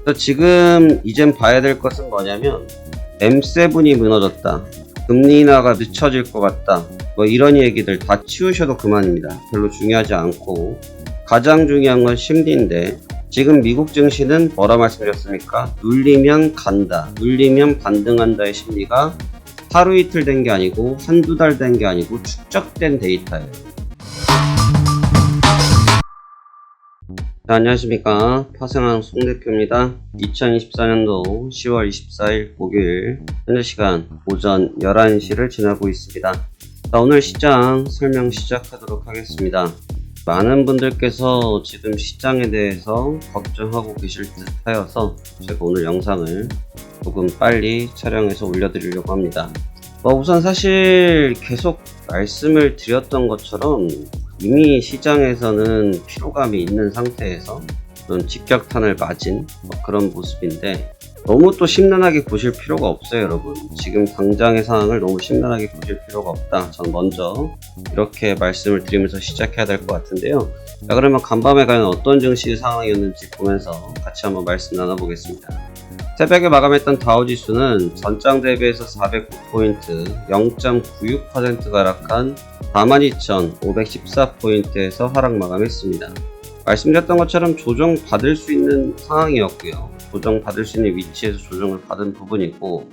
그래서 지금 이젠 봐야 될 것은 뭐냐면 M7이 무너졌다, 금리 인하가 늦춰질 것 같다, 뭐 이런 얘기들 다 치우셔도 그만입니다. 별로 중요하지 않고 가장 중요한 건 심리인데, 지금 미국 증시는 뭐라 말씀드렸습니까? 눌리면 간다, 눌리면 반등한다의 심리가 하루 이틀 된 게 아니고 한두 달 된 게 아니고 축적된 데이터예요. 자, 안녕하십니까. 파생왕 송대표입니다. 2024년도 10월 24일 목요일 현재 시간 오전 11시를 지나고 있습니다. 자, 오늘 시장 설명 시작하도록 하겠습니다. 많은 분들께서 지금 시장에 대해서 걱정하고 계실 듯 하여서 제가 오늘 영상을 조금 빨리 촬영해서 올려드리려고 합니다. 우선 사실 계속 말씀을 드렸던 것처럼 이미 시장에서는 피로감이 있는 상태에서 그런 직격탄을 맞은 그런 모습인데, 너무 또 심란하게 보실 필요가 없어요, 여러분. 지금 당장의 상황을 너무 심란하게 보실 필요가 없다. 전 먼저 이렇게 말씀을 드리면서 시작해야 될 것 같은데요. 자, 그러면 간밤에 과연 어떤 증시 상황이었는지 보면서 같이 한번 말씀 나눠보겠습니다. 새벽에 마감했던 다우지수는 전장 대비해서 409포인트, 0.96% 하락한 42,514포인트에서 하락 마감했습니다. 말씀드렸던 것처럼 조정받을 수 있는 상황이었고요. 조정받을 수 있는 위치에서 조정을 받은 부분이고,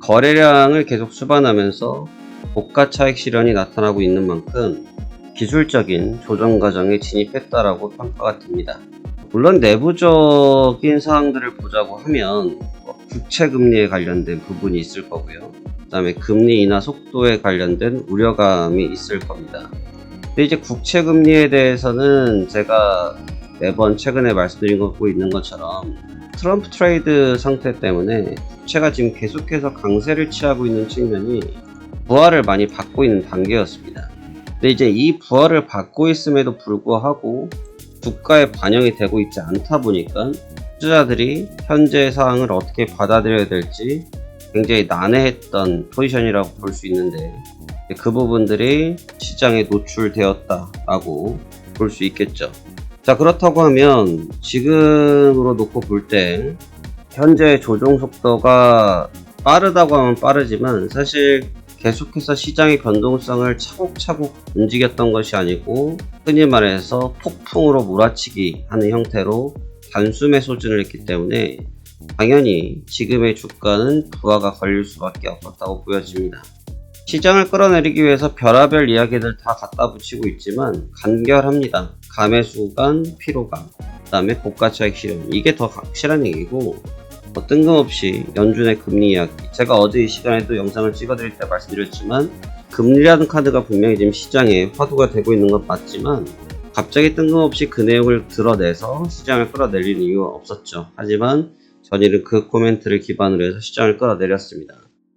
거래량을 계속 수반하면서 고가 차익 실현이 나타나고 있는 만큼 기술적인 조정 과정에 진입했다라고 평가가 됩니다. 물론 내부적인 사항들을 보자고 하면 국채 금리에 관련된 부분이 있을 거고요. 그 다음에 금리 인하 속도에 관련된 우려감이 있을 겁니다. 근데 이제 국채 금리에 대해서는 제가 매번 최근에 말씀드리고 있는 것처럼 트럼프 트레이드 상태 때문에 국채가 지금 계속해서 강세를 취하고 있는 측면이 부활을 많이 받고 있는 단계였습니다. 근데 이제 이 부활을 받고 있음에도 불구하고 주가에 반영이 되고 있지 않다 보니까 투자자들이 현재 상황을 어떻게 받아들여야 될지 굉장히 난해했던 포지션이라고 볼 수 있는데, 그 부분들이 시장에 노출되었다라고 볼 수 있겠죠. 자, 그렇다고 하면 지금으로 놓고 볼 때 현재 조정 속도가 빠르다고 하면 빠르지만, 사실 계속해서 시장의 변동성을 차곡차곡 움직였던 것이 아니고 흔히 말해서 폭풍으로 몰아치기 하는 형태로 단숨에 소진을 했기 때문에 당연히 지금의 주가는 부하가 걸릴 수밖에 없었다고 보여집니다. 시장을 끌어내리기 위해서 별의별 이야기들 다 갖다 붙이고 있지만 간결합니다. 감매수간, 피로감, 그 다음에 고가차익 실현, 이게 더 확실한 얘기고, 뜬금없이 연준의 금리 이야기, 제가 어제 이 시간에도 영상을 찍어드릴 때 말씀드렸지만 금리라는 카드가 분명히 지금 시장에 화두가 되고 있는 건 맞지만 갑자기 뜬금없이 그 내용을 드러내서 시장을 끌어내리는 이유가 없었죠. 하지만 전일은 그 코멘트를 기반으로 해서 시장을 끌어내렸습니다.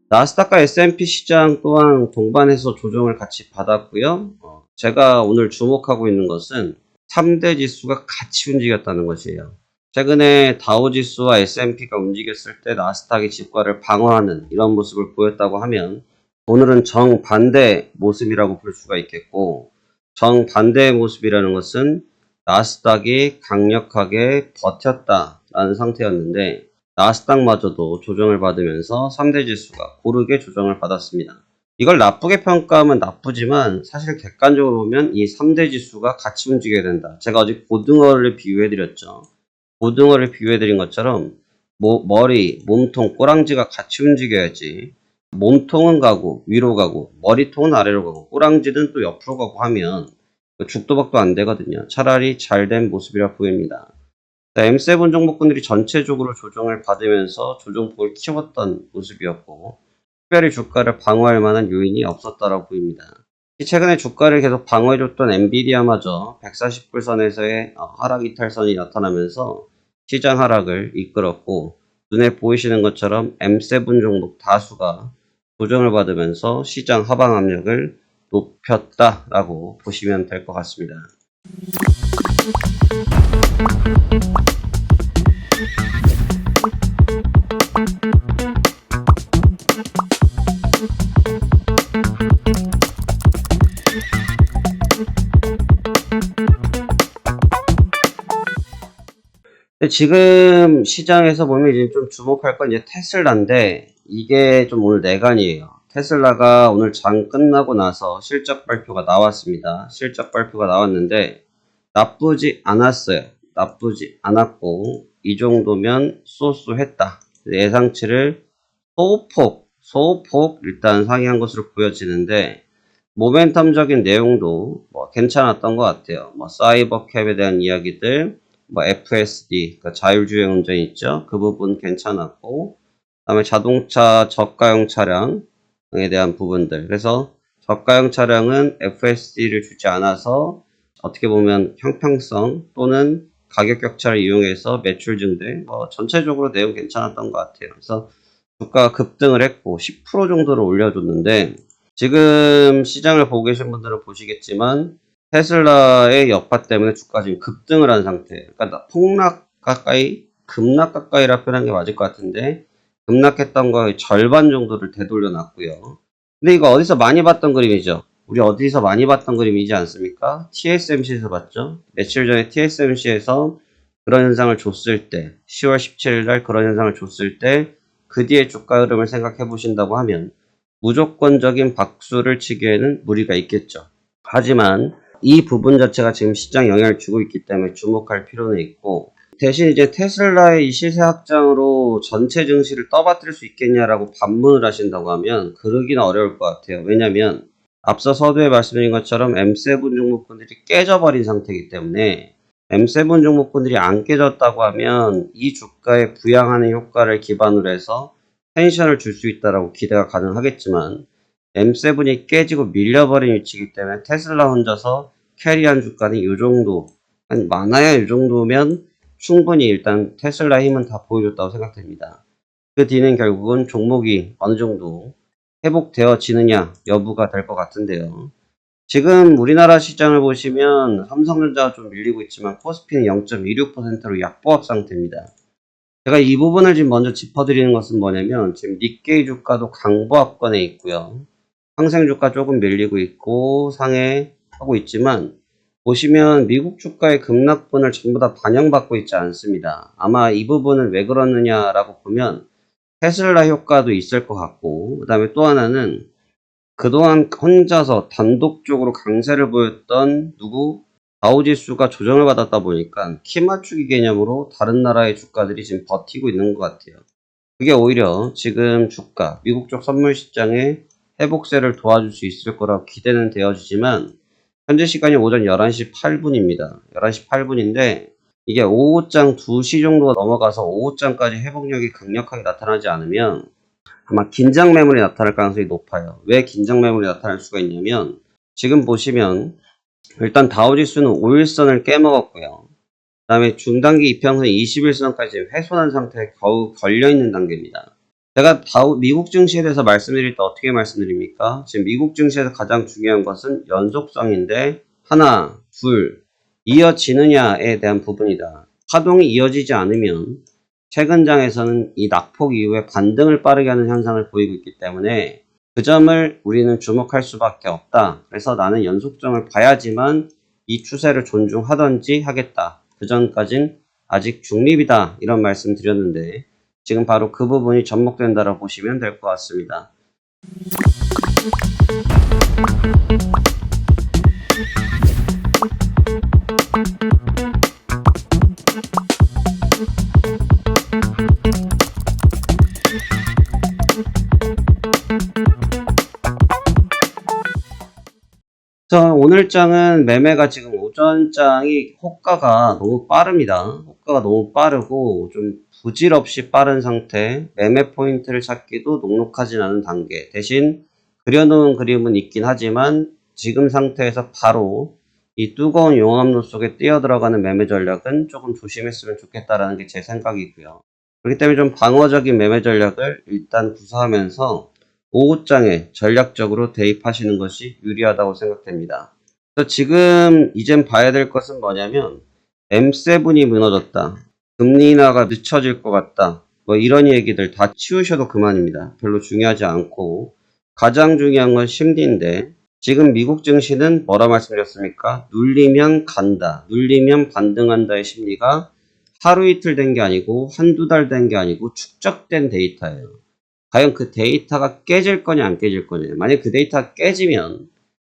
나스닥과 S&P 시장 또한 동반해서 조정을 같이 받았고요. 제가 오늘 주목하고 있는 것은 3대 지수가 같이 움직였다는 것이에요. 최근에 다우지수와 S&P가 움직였을 때 나스닥이 주가를 방어하는 이런 모습을 보였다고 하면, 오늘은 정반대 모습이라고 볼 수가 있겠고, 정반대의 모습이라는 것은 나스닥이 강력하게 버텼다라는 상태였는데, 나스닥마저도 조정을 받으면서 3대 지수가 고르게 조정을 받았습니다. 이걸 나쁘게 평가하면 나쁘지만 사실 객관적으로 보면 이 3대 지수가 같이 움직여야 된다. 제가 어제 고등어를 비유해드렸죠. 고등어를 비유해드린 것처럼 머리, 몸통, 꼬랑지가 같이 움직여야지, 몸통은 가고 위로 가고 머리통은 아래로 가고 꼬랑지는 또 옆으로 가고 하면 죽도박도 안 되거든요. 차라리 잘된 모습이라 보입니다. M7 종목군들이 전체적으로 조정을 받으면서 조정폭을 키웠던 모습이었고, 특별히 주가를 방어할 만한 요인이 없었다고 보입니다. 최근에 주가를 계속 방어해줬던 엔비디아마저 140불 선에서의 하락 이탈선이 나타나면서 시장 하락을 이끌었고, 눈에 보이시는 것처럼 M7 종목 다수가 조정을 받으면서 시장 하방 압력을 높였다라고 보시면 될 것 같습니다. 지금 시장에서 보면 이제 좀 주목할 건 이제 테슬라인데, 이게 좀 오늘 내간이에요. 테슬라가 오늘 장 끝나고 나서 실적 발표가 나왔습니다. 실적 발표가 나왔는데 나쁘지 않았어요. 나쁘지 않았고, 이 정도면 쏘쏘했다. 예상치를 소폭 일단 상회한 것으로 보여지는데, 모멘텀적인 내용도 뭐 괜찮았던 것 같아요. 뭐 사이버 캡에 대한 이야기들, 뭐 FSD, 그러니까 자율주행 운전 있죠. 그 부분 괜찮았고, 그다음에 자동차 저가형 차량에 대한 부분들. 그래서 저가형 차량은 FSD를 주지 않아서 어떻게 보면 형평성 또는 가격 격차를 이용해서 매출 증대, 뭐 전체적으로 내용 괜찮았던 것 같아요. 그래서 주가가 급등을 했고 10% 정도를 올려줬는데, 지금 시장을 보고 계신 분들은 보시겠지만 테슬라의 여파 때문에 주가가 지금 급등을 한 상태예요. 그러니까 폭락 가까이, 급락 가까이라 표현한 게 맞을 것 같은데, 급락했던 거의 절반 정도를 되돌려 놨고요. 근데 이거 어디서 많이 봤던 그림이죠? 우리 어디서 많이 봤던 그림이지 않습니까? TSMC에서 봤죠? 며칠 전에 TSMC에서 그런 현상을 줬을 때, 10월 17일 날 그런 현상을 줬을 때, 그 뒤에 주가 흐름을 생각해 보신다고 하면 무조건적인 박수를 치기에는 무리가 있겠죠. 하지만 이 부분 자체가 지금 시장 영향을 주고 있기 때문에 주목할 필요는 있고, 대신 이제 테슬라의 이 시세 확장으로 전체 증시를 떠받들 수 있겠냐라고 반문을 하신다고 하면 그러기는 어려울 것 같아요. 왜냐면 앞서 서두에 말씀드린 것처럼 M7 종목군들이 깨져버린 상태이기 때문에, M7 종목군들이 안 깨졌다고 하면 이 주가에 부양하는 효과를 기반으로 해서 텐션을 줄 수 있다라고 기대가 가능하겠지만, M7이 깨지고 밀려버린 위치이기 때문에 테슬라 혼자서 캐리한 주가는 이 정도, 한 많아야 이 정도면 충분히 일단 테슬라 힘은 다 보여줬다고 생각됩니다. 그 뒤는 결국은 종목이 어느 정도 회복되어지느냐 여부가 될 것 같은데요. 지금 우리나라 시장을 보시면 삼성전자가 좀 밀리고 있지만 코스피는 0.26%로 약보합 상태입니다. 제가 이 부분을 지금 먼저 짚어드리는 것은 뭐냐면, 지금 니케이 주가도 강보합권에 있고요. 항생 주가 조금 밀리고 있고 상해하고 있지만, 보시면 미국 주가의 급락분을 전부 다 반영받고 있지 않습니다. 아마 이 부분은 왜 그러느냐라고 보면 테슬라 효과도 있을 것 같고, 그 다음에 또 하나는 그동안 혼자서 단독적으로 강세를 보였던 다우지수가 조정을 받았다 보니까 키 맞추기 개념으로 다른 나라의 주가들이 지금 버티고 있는 것 같아요. 그게 오히려 지금 주가, 미국 쪽 선물 시장의 회복세를 도와줄 수 있을 거라고 기대는 되어지지만, 현재 시간이 오전 11시 8분입니다. 11시 8분인데 이게 오후장 2시 정도가 넘어가서 오후장까지 회복력이 강력하게 나타나지 않으면 아마 긴장 매물이 나타날 가능성이 높아요. 왜 긴장 매물이 나타날 수가 있냐면, 지금 보시면 일단 다우지수는 5일선을 깨먹었고요. 그 다음에 중단기 이평선 21선까지 훼손한 상태에 겨우 걸려있는 단계입니다. 제가 미국 증시에 대해서 말씀드릴 때 어떻게 말씀드립니까? 지금 미국 증시에서 가장 중요한 것은 연속성인데, 하나, 둘, 이어지느냐에 대한 부분이다. 파동이 이어지지 않으면 최근 장에서는 이 낙폭 이후에 반등을 빠르게 하는 현상을 보이고 있기 때문에 그 점을 우리는 주목할 수밖에 없다. 그래서 나는 연속성을 봐야지만 이 추세를 존중하던지 하겠다. 그 전까진 아직 중립이다. 이런 말씀 드렸는데, 지금 바로 그 부분이 접목된다라고 보시면 될 것 같습니다. 오늘 장은 매매가 지금 오전 장이 호가가 너무 빠릅니다. 호가가 너무 빠르고 좀 부질없이 빠른 상태, 매매 포인트를 찾기도 녹록하진 않은 단계. 대신 그려놓은 그림은 있긴 하지만 지금 상태에서 바로 이 뜨거운 용암로 속에 뛰어들어가는 매매 전략은 조금 조심했으면 좋겠다라는 게 제 생각이고요. 그렇기 때문에 좀 방어적인 매매 전략을 일단 구사하면서 오후장에 전략적으로 대입하시는 것이 유리하다고 생각됩니다. 그래서 지금 이젠 봐야 될 것은 뭐냐면, M7이 무너졌다, 금리 인하가 늦춰질 것 같다, 뭐 이런 얘기들 다 치우셔도 그만입니다. 별로 중요하지 않고, 가장 중요한 건 심리인데, 지금 미국 증시는 뭐라 말씀드렸습니까? 눌리면 간다, 눌리면 반등한다의 심리가 하루 이틀 된 게 아니고 한두 달 된 게 아니고 축적된 데이터예요. 과연 그 데이터가 깨질 거냐 안 깨질 거냐. 만약 그 데이터가 깨지면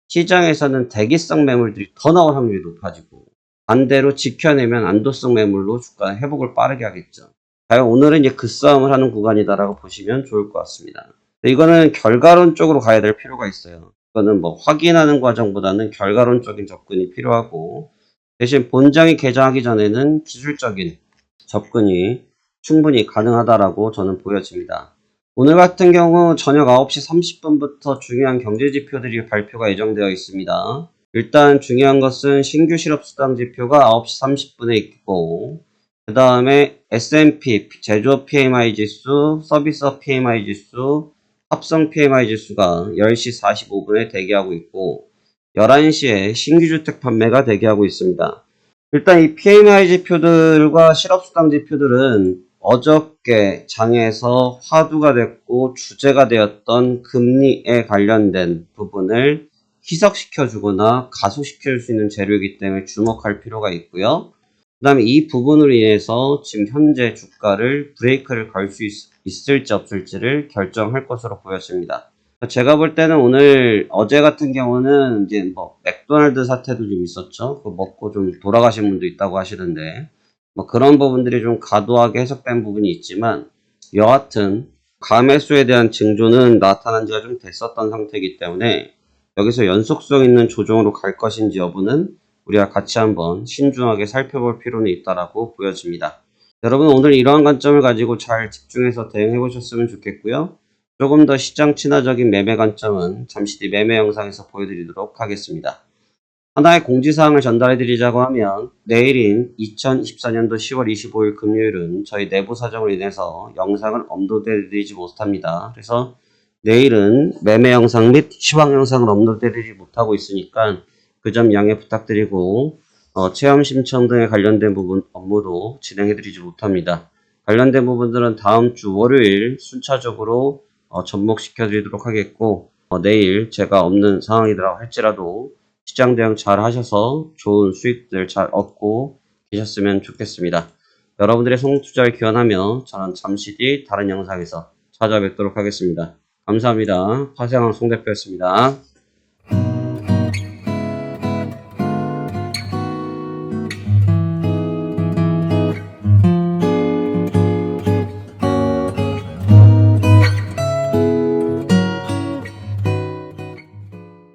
시장에서는 대기성 매물들이 더 나올 확률이 높아지고 반대로 지켜내면 안도성 매물로 주가는 회복을 빠르게 하겠죠. 과연 오늘은 이제 그 싸움을 하는 구간이다라고 보시면 좋을 것 같습니다. 이거는 결과론적으로 가야 될 필요가 있어요. 이거는 뭐 확인하는 과정보다는 결과론적인 접근이 필요하고 대신 본장이 개장하기 전에는 기술적인 접근이 충분히 가능하다라고 저는 보여집니다. 오늘 같은 경우 저녁 9시 30분부터 중요한 경제지표들이 발표가 예정되어 있습니다. 일단 중요한 것은 신규 실업수당 지표가 9시 30분에 있고 그 다음에 S&P 제조업 PMI 지수, 서비스업 PMI 지수, 합성 PMI 지수가 10시 45분에 대기하고 있고 11시에 신규주택 판매가 대기하고 있습니다. 일단 이 PMI 지표들과 실업수당 지표들은 어저께 장에서 화두가 됐고 주제가 되었던 금리에 관련된 부분을 희석시켜주거나 가속시킬 수 있는 재료이기 때문에 주목할 필요가 있고요. 그 다음에 이 부분으로 인해서 지금 현재 주가를 브레이크를 걸 수 있을지 없을지를 결정할 것으로 보여집니다. 제가 볼 때는 어제 같은 경우는 이제 뭐 맥도날드 사태도 좀 있었죠. 그거 먹고 좀 돌아가신 분도 있다고 하시던데 뭐 그런 부분들이 좀 과도하게 해석된 부분이 있지만 여하튼 가매수에 대한 징조는 나타난 지가 좀 됐었던 상태이기 때문에 여기서 연속성 있는 조정으로 갈 것인지 여부는 우리가 같이 한번 신중하게 살펴볼 필요는 있다라고 보여집니다. 여러분 오늘 이러한 관점을 가지고 잘 집중해서 대응해 보셨으면 좋겠고요. 조금 더 시장 친화적인 매매 관점은 잠시 뒤 매매 영상에서 보여드리도록 하겠습니다. 하나의 공지사항을 전달해 드리자고 하면 내일인 2024년도 10월 25일 금요일은 저희 내부 사정으로 인해서 영상을 업로드해 드리지 못합니다. 그래서 내일은 매매 영상 및 시황 영상을 업로드해 드리지 못하고 있으니까 그 점 양해 부탁드리고 체험 신청 등에 관련된 부분 업무도 진행해 드리지 못합니다. 관련된 부분들은 다음 주 월요일 순차적으로 접목시켜 드리도록 하겠고 내일 제가 없는 상황이라고 할지라도 시장 대응 잘 하셔서 좋은 수익들 잘 얻고 계셨으면 좋겠습니다. 여러분들의 성투자를 기원하며 저는 잠시 뒤 다른 영상에서 찾아뵙도록 하겠습니다. 감사합니다. 화생왕 송 대표였습니다.